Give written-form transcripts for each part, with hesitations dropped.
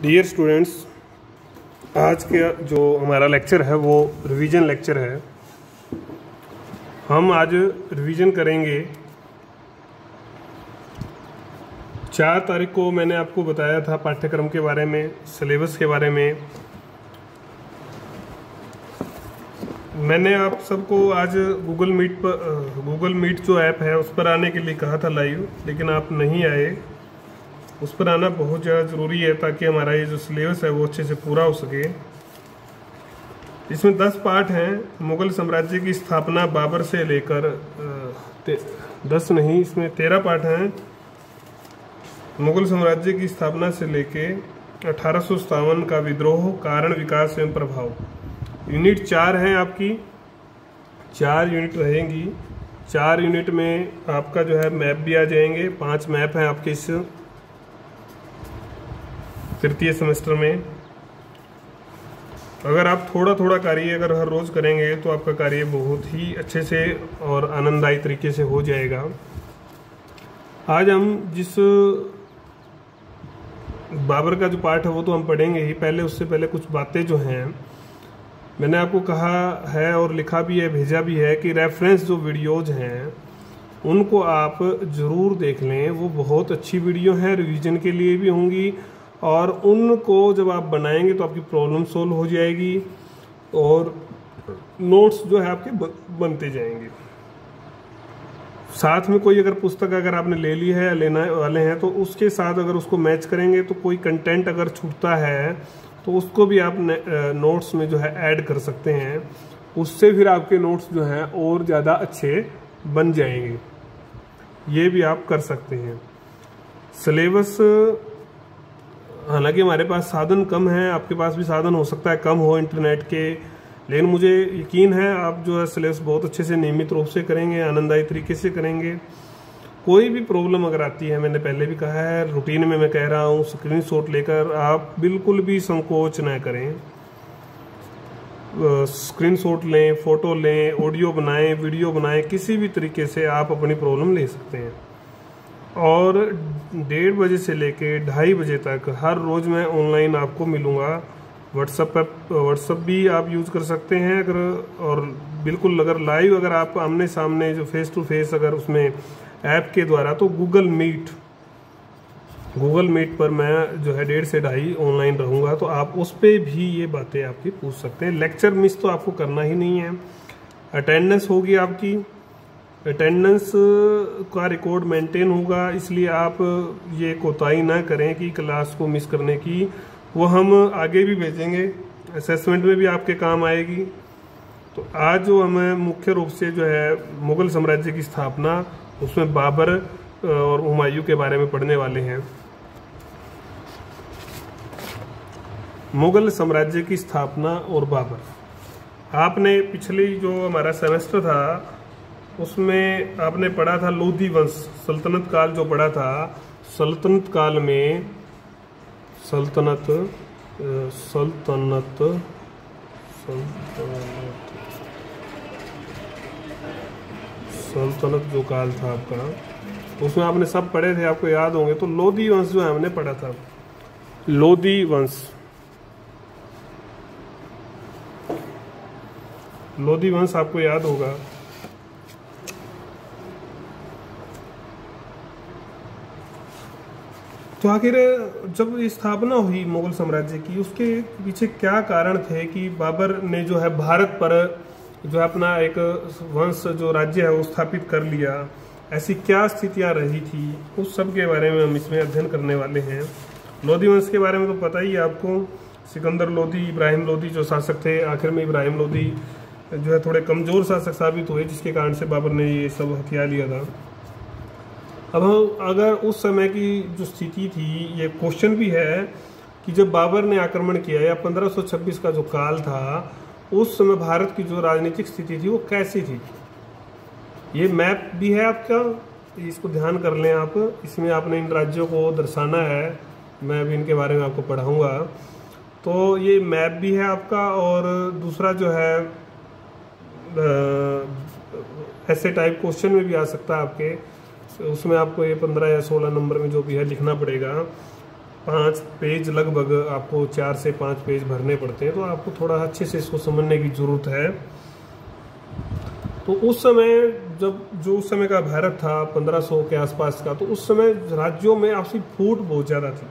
Dear students, आज के जो हमारा लेक्चर है वो रिवीजन लेक्चर है। हम आज रिवीजन करेंगे। 4 तारीख को मैंने आपको बताया था पाठ्यक्रम के बारे में, सिलेबस के बारे में। मैंने आप सबको आज गूगल मीट जो ऐप है उस पर आने के लिए कहा था लाइव, लेकिन आप नहीं आए। उस पर आना बहुत ज़्यादा ज़रूरी है ताकि हमारा ये जो सिलेबस है वो अच्छे से पूरा हो सके। इसमें 10 पार्ट हैं। मुगल साम्राज्य की स्थापना बाबर से लेकर 10 नहीं, इसमें 13 पार्ट हैं। मुगल साम्राज्य की स्थापना से लेके 1857 का विद्रोह, कारण, विकास एवं प्रभाव। यूनिट 4 हैं आपकी, 4 यूनिट रहेंगी। 4 यूनिट में आपका जो है मैप भी आ जाएंगे। 5 मैप हैं आपके इस तृतीय सेमेस्टर में। अगर आप थोड़ा थोड़ा कार्य अगर हर रोज करेंगे तो आपका कार्य बहुत ही अच्छे से और आनंददायी तरीके से हो जाएगा। आज हम जिस बाबर का जो पार्ट है वो तो हम पढ़ेंगे ही, पहले उससे पहले कुछ बातें जो हैं मैंने आपको कहा है और लिखा भी है, भेजा भी है कि रेफरेंस जो वीडियोज हैं उनको आप ज़रूर देख लें। वो बहुत अच्छी वीडियो हैं, रिवीजन के लिए भी होंगी, और उनको जब आप बनाएंगे तो आपकी प्रॉब्लम सोल्व हो जाएगी और नोट्स जो है आपके बनते जाएंगे। साथ में कोई अगर पुस्तक अगर आपने ले ली है या लेना वाले हैं तो उसके साथ अगर उसको मैच करेंगे तो कोई कंटेंट अगर छूटता है तो उसको भी आप नोट्स में जो है ऐड कर सकते हैं। उससे फिर आपके नोट्स जो हैं और ज़्यादा अच्छे बन जाएंगे। ये भी आप कर सकते हैं। सिलेबस, हालांकि हमारे पास साधन कम है, आपके पास भी साधन हो सकता है कम हो इंटरनेट के, लेकिन मुझे यकीन है आप जो है सिलेबस बहुत अच्छे से नियमित रूप से करेंगे, आनंददायी तरीके से करेंगे। कोई भी प्रॉब्लम अगर आती है, मैंने पहले भी कहा है, रूटीन में मैं कह रहा हूँ, स्क्रीनशॉट लेकर आप बिल्कुल भी संकोच न करें। स्क्रीनशॉट लें, फ़ोटो लें, ऑडियो बनाएं, वीडियो बनाएं, किसी भी तरीके से आप अपनी प्रॉब्लम ले सकते हैं। और 1:30 बजे से लेके 2:30 बजे तक हर रोज़ मैं ऑनलाइन आपको मिलूँगा। व्हाट्सअप भी आप यूज़ कर सकते हैं अगर, और बिल्कुल अगर लाइव अगर आप आमने सामने जो फेस टू फेस अगर उसमें ऐप के द्वारा, तो गूगल मीट पर मैं जो है 1:30 से 2:30 ऑनलाइन रहूँगा, तो आप उस पर भी ये बातें आपकी पूछ सकते हैं। लेक्चर मिस तो आपको करना ही नहीं है। अटेंडेंस होगी आपकी, अटेंडेंस का रिकॉर्ड मेंटेन होगा, इसलिए आप ये कोताही ना करें कि क्लास को मिस करने की। वो हम आगे भी भेजेंगे, असेसमेंट में भी आपके काम आएगी। तो आज जो हमें मुख्य रूप से जो है मुगल साम्राज्य की स्थापना, उसमें बाबर और हुमायूं के बारे में पढ़ने वाले हैं। मुगल साम्राज्य की स्थापना और बाबर। आपने पिछली जो हमारा सेमेस्टर था उसमें आपने पढ़ा था लोधी वंश, सल्तनत काल जो पढ़ा था। सल्तनत काल में सल्तनत जो काल था आपका, उसमें आपने सब पढ़े थे, आपको याद होंगे। तो लोधी वंश जो है हमने पढ़ा था, लोधी वंश आपको याद होगा। तो आखिर जब स्थापना हुई मुगल साम्राज्य की, उसके पीछे क्या कारण थे कि बाबर ने जो है भारत पर जो है अपना एक वंश जो राज्य है वो स्थापित कर लिया? ऐसी क्या स्थितियां रही थी, उस सब के बारे में हम इसमें अध्ययन करने वाले हैं। लोधी वंश के बारे में तो पता ही है आपको। सिकंदर लोधी, इब्राहिम लोधी जो शासक थे, आखिर में इब्राहिम लोधी जो है थोड़े कमज़ोर शासक साबित हुए, जिसके कारण से बाबर ने ये सब हथिया लिया था। अब अगर उस समय की जो स्थिति थी, ये क्वेश्चन भी है कि जब बाबर ने आक्रमण किया या 1526 का जो काल था, उस समय भारत की जो राजनीतिक स्थिति थी वो कैसी थी। ये मैप भी है आपका, इसको ध्यान कर लें आप। इसमें आपने इन राज्यों को दर्शाना है, मैं अभी इनके बारे में आपको पढ़ाऊँगा। तो ये मैप भी है आपका, और दूसरा जो है ऐसे टाइप क्वेश्चन में भी आ सकता है आपके, उसमें आपको ये 15 या 16 नंबर में जो भी है लिखना पड़ेगा। 5 पेज लगभग आपको 4 से 5 पेज भरने पड़ते हैं, तो आपको थोड़ा अच्छे से इसको समझने की जरूरत है। तो उस समय जो उस समय का भारत था 1500 के आसपास का, तो उस समय राज्यों में आपसी फूट बहुत ज़्यादा थी।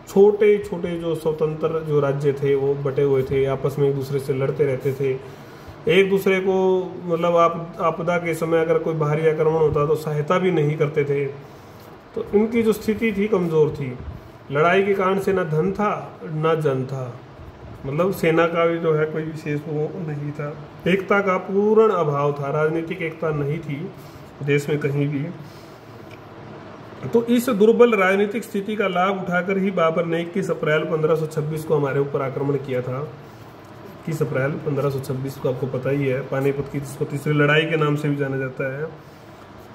छोटे छोटे जो स्वतंत्र जो राज्य थे वो बटे हुए थे, आपस में एक दूसरे से लड़ते रहते थे, एक दूसरे को मतलब आपदा के समय अगर कोई बाहरी आक्रमण होता तो सहायता भी नहीं करते थे। तो इनकी जो स्थिति थी कमज़ोर थी। लड़ाई के कारण से ना धन था ना जन था, मतलब सेना का भी जो है कोई विशेष वो नहीं था। एकता का पूर्ण अभाव था, राजनीतिक एकता नहीं थी देश में कहीं भी। तो इस दुर्बल राजनीतिक स्थिति का लाभ उठाकर ही बाबर ने 21 अप्रैल 1526 को हमारे ऊपर आक्रमण किया था। 21 अप्रैल 1526 को आपको पता ही है, पानीपत की जिसको तीसरी लड़ाई के नाम से भी जाना जाता है।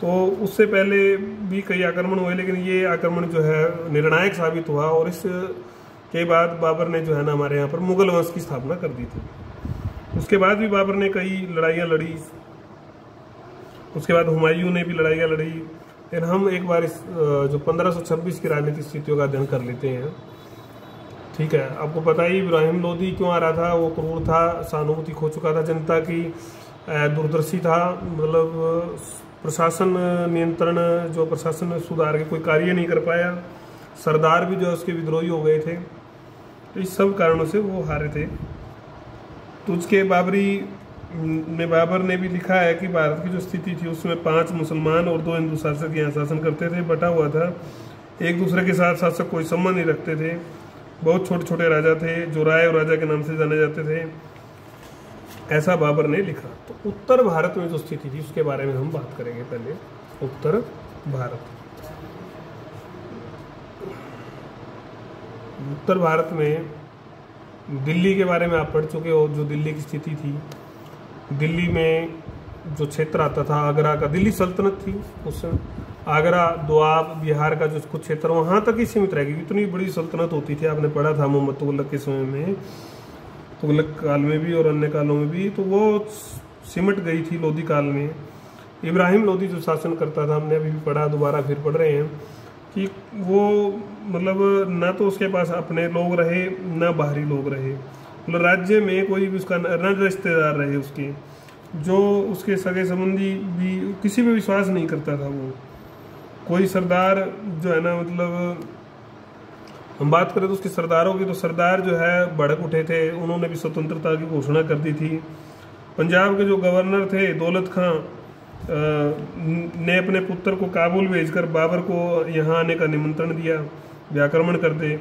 तो उससे पहले भी कई आक्रमण हुए, लेकिन ये आक्रमण जो है निर्णायक साबित हुआ, और इसके बाद बाबर ने जो है ना हमारे यहाँ पर मुगल वंश की स्थापना कर दी थी। उसके बाद भी बाबर ने कई लड़ाइयाँ लड़ी, उसके बाद हुमायूं ने भी लड़ाइयाँ लड़ी। लेकिन हम एक बार इस जो 1526 की राजनीतिक स्थितियों का अध्ययन कर लेते हैं। ठीक है, आपको पता ही इब्राहिम लोदी क्यों आ रहा था, वो क्रूर था, सहानुभूति खो चुका था जनता की, दूरदर्शी था, मतलब प्रशासन नियंत्रण जो प्रशासन सुधार के कोई कार्य नहीं कर पाया, सरदार भी जो है उसके विद्रोही हो गए थे। तो इस सब कारणों से वो हारे थे। तो उसके बाबर ने भी लिखा है कि भारत की जो स्थिति थी उसमें 5 मुसलमान और 2 हिंदू शासक यहाँ शासन करते थे, बटा हुआ था, एक दूसरे के साथ शासक कोई संबंध नहीं रखते थे, बहुत छोटे छोटे राजा थे जो राय और राजा के नाम से जाने जाते थे, ऐसा बाबर ने लिखा। तो उत्तर भारत में जो स्थिति थी उसके बारे में हम बात करेंगे। पहले उत्तर भारत में दिल्ली के बारे में आप पढ़ चुके हो। जो दिल्ली की स्थिति थी, दिल्ली में जो क्षेत्र आता था आगरा का, दिल्ली सल्तनत थी उस समय, आगरा, दोआब, बिहार का जो कुछ क्षेत्र वहाँ तक ही सीमित रह गई। इतनी बड़ी सल्तनत होती थी, आपने पढ़ा था मोहम्मद तुगलक के समय में, तुगलक काल में भी और अन्य कालों में भी, तो वो सिमट गई थी लोधी काल में। इब्राहिम लोधी जो शासन करता था, हमने अभी भी पढ़ा, दोबारा फिर पढ़ रहे हैं कि वो मतलब ना तो उसके पास अपने लोग रहे ना बाहरी लोग रहे, मतलब राज्य में कोई भी उसका न रिश्तेदार रहे, उसके जो उसके सगे संबंधी भी किसी पे विश्वास नहीं करता था वो। कोई सरदार जो है ना, मतलब हम बात करें तो उसके सरदारों की, तो सरदार जो है भड़क उठे थे, उन्होंने भी स्वतंत्रता की घोषणा कर दी थी। पंजाब के जो गवर्नर थे दौलत खां ने अपने पुत्र को काबुल भेजकर बाबर को यहाँ आने का निमंत्रण दिया, व्याक्रमण कर दे।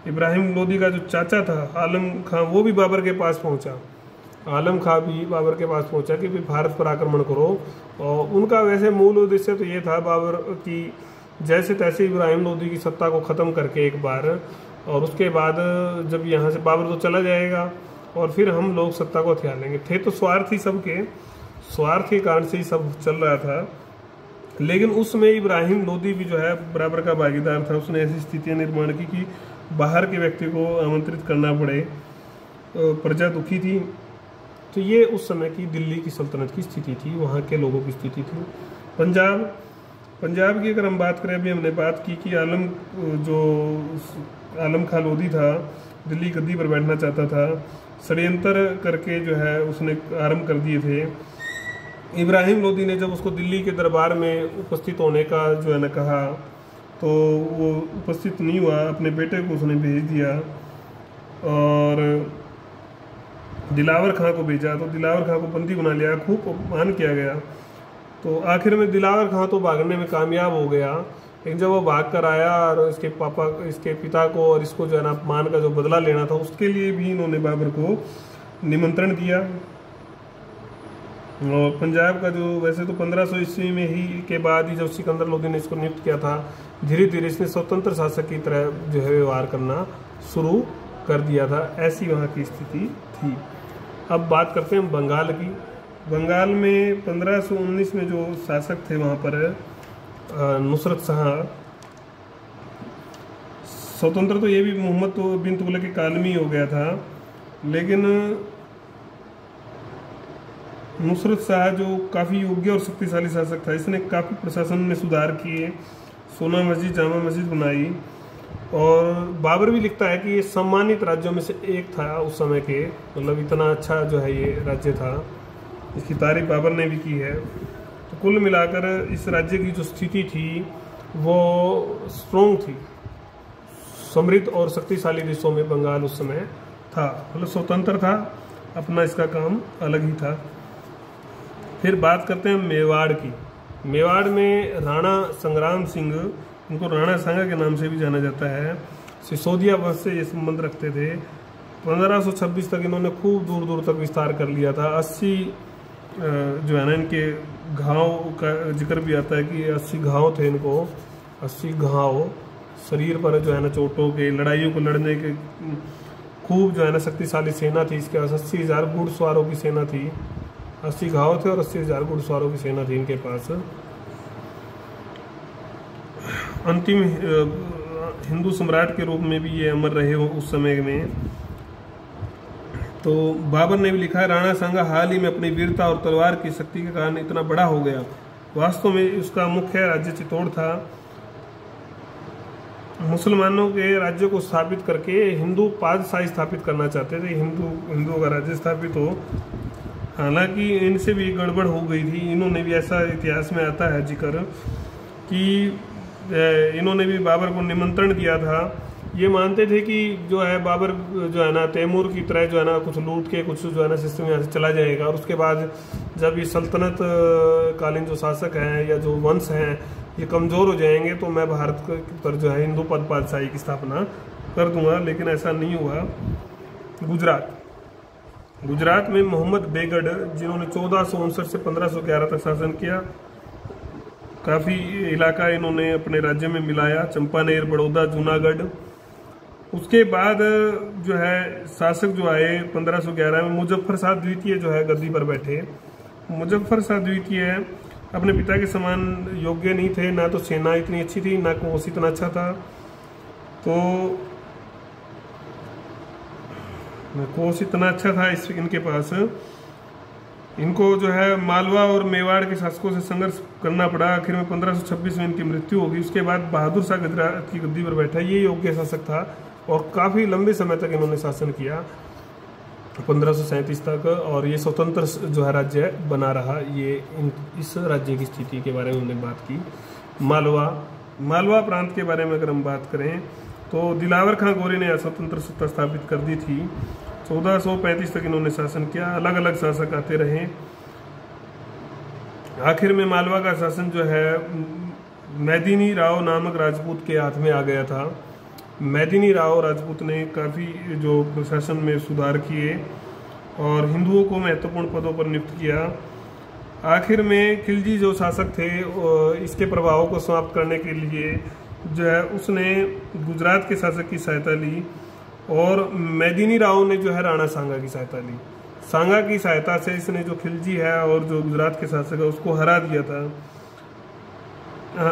इब्राहिम लोदी का जो चाचा था आलम खां, वो भी बाबर के पास पहुँचा, आलम खां भी बाबर के पास पहुँचा कि भाई भारत पर आक्रमण करो। और उनका वैसे मूल उद्देश्य तो ये था बाबर की जैसे तैसे इब्राहिम लोदी की सत्ता को ख़त्म करके एक बार, और उसके बाद जब यहाँ से बाबर तो चला जाएगा और फिर हम लोग सत्ता को हथिया लेंगे। थे तो स्वार्थी, सबके स्वार्थ के कारण से ही सब चल रहा था। लेकिन उसमें इब्राहिम लोदी भी जो है बराबर का भागीदार था। उसने ऐसी स्थितियाँ निर्माण की कि बाहर के व्यक्ति को आमंत्रित करना पड़े, प्रजा दुखी थी। तो ये उस समय की दिल्ली की सल्तनत की स्थिति थी, वहाँ के लोगों की स्थिति थी। पंजाब की अगर हम बात करें, अभी हमने बात की कि आलम खां लोधी था, दिल्ली गद्दी पर बैठना चाहता था, षड्यंत्र करके जो है उसने आरंभ कर दिए थे। इब्राहिम लोदी ने जब उसको दिल्ली के दरबार में उपस्थित होने का जो है ना कहा, तो वो उपस्थित नहीं हुआ, अपने बेटे को उसने भेज दिया और दिलावर खां को भेजा। तो दिलावर खां को बंदी बना लिया, खूब अपमान किया गया। तो आखिर में दिलावर खां तो भागने में कामयाब हो गया, लेकिन जब वो भाग कर आया और इसके पिता को और इसको जो है ना अपमान का जो बदला लेना था, उसके लिए भी इन्होंने बाबर को निमंत्रण दिया। और पंजाब का जो वैसे तो 1500 ईस्वी में ही के बाद ही जब सिकंदर लोदी ने इसको नियुक्त किया था, धीरे धीरे इसने स्वतंत्र शासक की तरह जो है व्यवहार करना शुरू कर दिया था। ऐसी वहाँ की स्थिति थी। अब बात करते हैं बंगाल की। बंगाल में 1519 में जो शासक थे वहाँ पर नुसरत शाह, स्वतंत्र तो ये भी मोहम्मद बिन तुगलक के काल में ही हो गया था, लेकिन नुसरत शाह जो काफ़ी योग्य और शक्तिशाली शासक था, इसने काफ़ी प्रशासन में सुधार किए, सोना मस्जिद, जामा मस्जिद बनाई और बाबर भी लिखता है कि ये सम्मानित राज्यों में से एक था उस समय के, मतलब इतना अच्छा जो है ये राज्य था। इसकी तारीफ बाबर ने भी की है। तो कुल मिलाकर इस राज्य की जो स्थिति थी वो स्ट्रोंग थी। समृद्ध और शक्तिशाली देशों में बंगाल उस समय था, मतलब स्वतंत्र था, अपना इसका काम अलग ही था। फिर बात करते हैं मेवाड़ की। मेवाड़ में राणा संग्राम सिंह, इनको राणा सांगा के नाम से भी जाना जाता है, सिसोदिया वंश से ये संबंध रखते थे। 1526 तक इन्होंने खूब दूर दूर तक विस्तार कर लिया था। 80 जो है ना इनके घाव का जिक्र भी आता है कि 80 घाव थे इनको, 80 घाव शरीर पर जो है ना चोटों के, लड़ाइयों को लड़ने के, खूब जो है ना शक्तिशाली सेना थी इसके पास। 80,000 घुड़सवारों की सेना थी। 80 घाव थे और 80,000 घुड़सवारों की सेना थी इनके पास। अंतिम हिंदू सम्राट के रूप में भी ये अमर रहे हो उस समय में। तो बाबर ने भी लिखा है, राणा सांगा हाल ही में अपनी वीरता और तलवार की शक्ति के कारण इतना बड़ा हो गया। वास्तव में उसका मुख्य राज्य चित्तौड़ था। मुसलमानों के राज्य को स्थापित करके हिंदू पादशाही स्थापित करना चाहते थे, हिंदुओं का राज्य स्थापित हो। हालांकि इनसे भी गड़बड़ हो गई थी। इन्होंने भी, ऐसा इतिहास में आता है जिक्र कि इन्होंने भी बाबर को निमंत्रण दिया था। ये मानते थे कि जो है बाबर जो है ना तैमूर की तरह जो है ना कुछ लूट के कुछ जो है ना सिस्टम यहाँ से चला जाएगा, और उसके बाद जब ये सल्तनत कालीन जो शासक हैं या जो वंश हैं ये कमज़ोर हो जाएंगे तो मैं भारत पर जो है हिंदू पादशाही की स्थापना कर दूंगा। लेकिन ऐसा नहीं हुआ। गुजरात में मोहम्मद बेगड, जिन्होंने 1459 से 1511 तक शासन किया, काफ़ी इलाका इन्होंने अपने राज्य में मिलाया, चंपानेर, बड़ौदा, जूनागढ़। उसके बाद जो है शासक जो आए 1511 में, मुजफ्फर शाह द्वितीय जो है गद्दी पर बैठे। मुजफ्फर शाह द्वितीय अपने पिता के समान योग्य नहीं थे, ना तो सेना इतनी अच्छी थी, ना कोष इतना अच्छा था। तो कोष इतना अच्छा था इनके पास, इनको जो है मालवा और मेवाड़ के शासकों से संघर्ष करना पड़ा। आखिर में 1526 में इनकी मृत्यु होगी। उसके बाद बहादुर शाह गुजरात की गद्दी पर बैठा। ये योग्य शासक था और काफ़ी लंबे समय तक इन्होंने शासन किया, 1537 तक, और ये स्वतंत्र जो है राज्य बना रहा। ये इस राज्य की स्थिति के बारे में हमने बात की। मालवा प्रांत के बारे में अगर हम बात करें तो दिलावर खां गोरी ने स्वतंत्र सत्ता स्थापित कर दी थी। 1435 तक इन्होंने शासन किया। अलग अलग शासक आते रहे। आखिर में मालवा का शासन जो है मैदिनी राव नामक राजपूत के हाथ में आ गया था। मैदिनी राव राजपूत ने काफ़ी जो प्रशासन में सुधार किए और हिंदुओं को महत्वपूर्ण पदों पर नियुक्त किया। आखिर में खिलजी जो शासक थे इसके प्रभावों को समाप्त करने के लिए जो है उसने गुजरात के शासक की सहायता ली, और मैदिनी राव ने जो है राणा सांगा की सहायता ली। सांगा की सहायता से इसने जो खिलजी है और जो गुजरात के शासक है उसको हरा दिया था।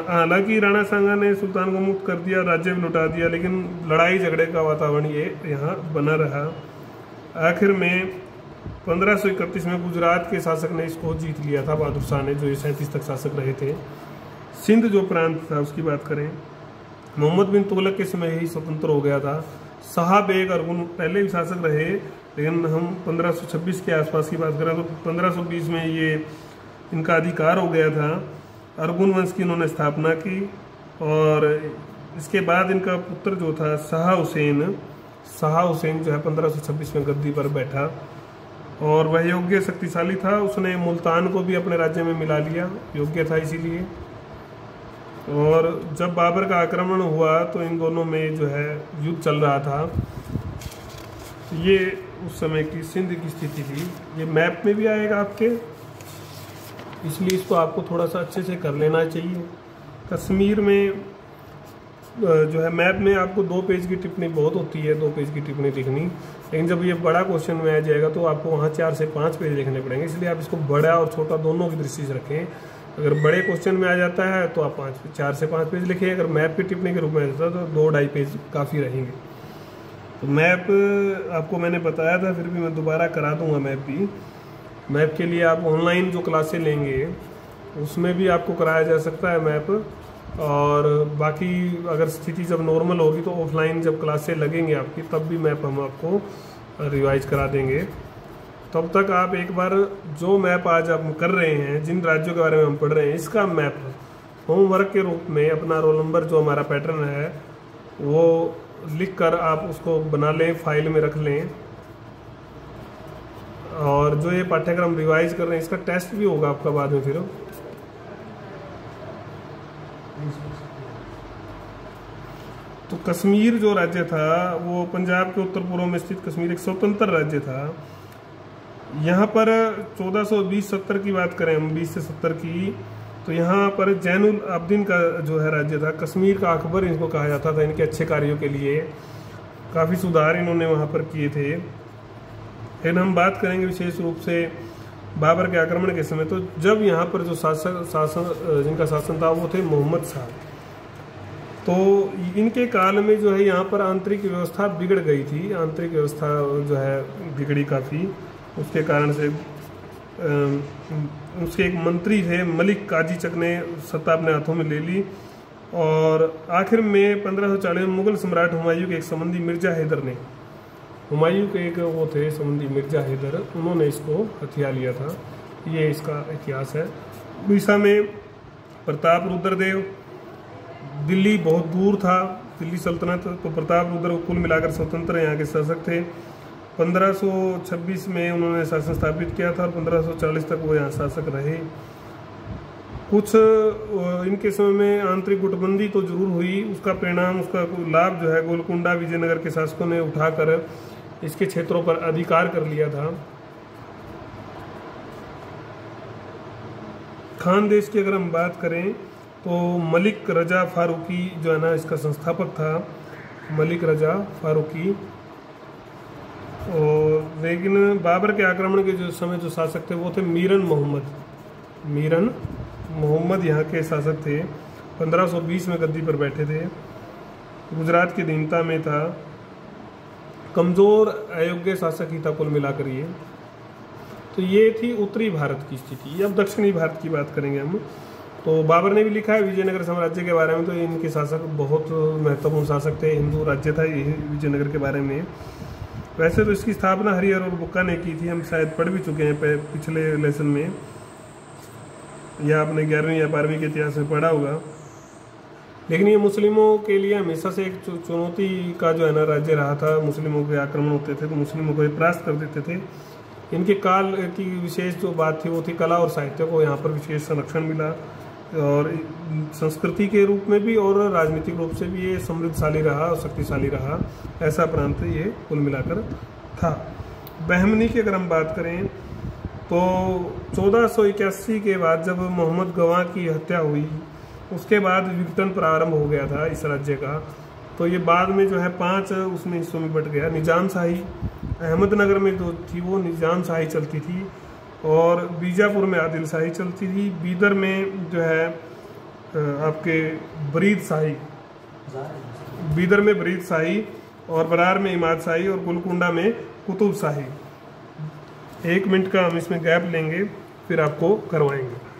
हालांकि राणा सांगा ने सुल्तान को मुक्त कर दिया, राज्य भी लुटा दिया, लेकिन लड़ाई झगड़े का वातावरण ये यहाँ बना रहा। आखिर में 1531 में गुजरात के शासक ने इसको जीत लिया था, बहादुर शाह ने, जो ये 37 तक शासक रहे थे। सिंध जो प्रांत था उसकी बात करें, मोहम्मद बिन तुगलक के समय ही स्वतंत्र हो गया था। शाह बेग अरगुन पहले भी शासक रहे, लेकिन हम 1526 के आसपास की बात करें तो 1520 में ये इनका अधिकार हो गया था। अरगुन वंश की इन्होंने स्थापना की, और इसके बाद इनका पुत्र जो था शाह हुसैन जो है 1526 में गद्दी पर बैठा, और वह योग्य शक्तिशाली था। उसने मुल्तान को भी अपने राज्य में मिला लिया, योग्य था इसीलिए। और जब बाबर का आक्रमण हुआ तो इन दोनों में जो है युद्ध चल रहा था। ये उस समय की सिंध की स्थिति थी। ये मैप में भी आएगा आपके, इसलिए इसको आपको थोड़ा सा अच्छे से कर लेना चाहिए। कश्मीर में जो है मैप में आपको 2 पेज की टिप्पणी बहुत होती है, 2 पेज की टिप्पणी लिखनी, लेकिन जब ये बड़ा क्वेश्चन में आ जाएगा तो आपको वहाँ 4 से 5 पेज लिखने पड़ेंगे। इसलिए आप इसको बड़ा और छोटा दोनों की दृष्टि से रखें। अगर बड़े क्वेश्चन में आ जाता है तो आप 4 से 5 पेज लिखें। अगर मैप की टिप्पणी के रूप में आ जाता है तो 2-2.5 पेज काफ़ी रहेंगे। तो मैप आपको मैंने बताया था, फिर भी मैं दोबारा करा दूंगा मैप भी। मैप के लिए आप ऑनलाइन जो क्लासें लेंगे उसमें भी आपको कराया जा सकता है मैप, और बाकी अगर स्थिति जब नॉर्मल होगी तो ऑफलाइन जब क्लासें लगेंगे आपकी तब भी मैप हम आपको रिवाइज करा देंगे। तब तक आप एक बार जो मैप आज आप कर रहे हैं, जिन राज्यों के बारे में हम पढ़ रहे हैं, इसका मैप होमवर्क के रूप में अपना रोल नंबर जो हमारा पैटर्न है वो लिख कर आप उसको बना लें, फाइल में रख लें। और जो ये पाठ्यक्रम रिवाइज कर रहे हैं इसका टेस्ट भी होगा आपका बाद में। फिर तो कश्मीर जो राज्य था वो पंजाब के उत्तर पूर्व में स्थित कश्मीर एक स्वतंत्र राज्य था। यहाँ पर 1420-70 की बात करें हम, 20 से 70 की, तो यहाँ पर जैनुल आबदीन का जो है राज्य था। कश्मीर का अकबर इनको कहा जाता था, इनके अच्छे कार्यों के लिए काफ़ी सुधार इन्होंने वहाँ पर किए थे। लेकिन हम बात करेंगे विशेष रूप से बाबर के आक्रमण के समय, तो जब यहाँ पर जो जिनका शासन था वो थे मोहम्मद शाह। तो इनके काल में जो है यहाँ पर आंतरिक व्यवस्था बिगड़ गई थी, आंतरिक व्यवस्था जो है बिगड़ी काफ़ी। उसके कारण से उसके एक मंत्री थे मलिक काजी चक ने सत्ता अपने हाथों में ले ली और आखिर में 1540 में मुगल सम्राट हुमायूं के एक संबंधी मिर्जा हैदर ने, हुमायूं के एक वो थे संबंधी मिर्जा हैदर, उन्होंने इसको हथिया लिया था। ये इसका इतिहास है। उड़ीसा में प्रताप रुद्रदेव, दिल्ली बहुत दूर था, दिल्ली सल्तनत, तो प्रताप रुद्र कुल मिलाकर स्वतंत्र यहाँ के शासक थे। 1526 में उन्होंने शासन स्थापित किया था और 1540 तक वो यहाँ शासक रहे। कुछ इनके समय में आंतरिक गुटबंदी तो जरूर हुई, उसका परिणाम, उसका लाभ जो है गोलकुंडा विजयनगर के शासकों ने उठाकर इसके क्षेत्रों पर अधिकार कर लिया था। खानदेश की अगर हम बात करें तो मलिक रजा फारूकी जो है ना इसका संस्थापक था, मलिक रजा फारूकी। और लेकिन बाबर के आक्रमण के जो समय जो शासक थे वो थे मीरन मोहम्मद यहाँ के शासक थे। 1520 में गद्दी पर बैठे थे। गुजरात की अधीनता में था। कमज़ोर अयोग्य शासक ही था कुल मिलाकर ये। तो ये थी उत्तरी भारत की स्थिति। अब दक्षिणी भारत की बात करेंगे हम। तो बाबर ने भी लिखा है विजयनगर साम्राज्य के बारे में, तो इनके शासक बहुत महत्वपूर्ण शासक थे, हिंदू राज्य था ये विजयनगर के बारे में। वैसे तो इसकी स्थापना हरिहर और बुक्का ने की थी, हम शायद पढ़ भी चुके हैं पिछले लेसन में, या आपने 11वीं या 12वीं के इतिहास में पढ़ा होगा। लेकिन ये मुस्लिमों के लिए हमेशा से एक चुनौती का जो है ना राज्य रहा था। मुस्लिमों के आक्रमण होते थे तो मुस्लिमों को परास्त कर देते थे। इनके काल की विशेष जो बात थी वो थी कला और साहित्य को यहाँ पर विशेष संरक्षण मिला, और संस्कृति के रूप में भी और राजनीतिक रूप से भी ये समृद्धशाली रहा और शक्तिशाली रहा। ऐसा प्रांत ये कुल मिलाकर था। बहमनी की अगर हम बात करें तो 1481 के बाद जब मोहम्मद गवाह की हत्या हुई उसके बाद विघटन प्रारंभ हो गया था इस राज्य का। तो ये बाद में जो है 5 उसमें हिस्सों में बट गया। निजाम शाही अहमदनगर में जो थी वो निजाम शाही चलती थी, और बीजापुर में आदिल शाही चलती थी। बीदर में जो है आपके बरीद शाही, बीदर में बरीद शाही, और बरार में इमाद शाही, और गोलकुंडा में कुतुब शाही। 1 मिनट का हम इसमें गैप लेंगे फिर आपको करवाएंगे।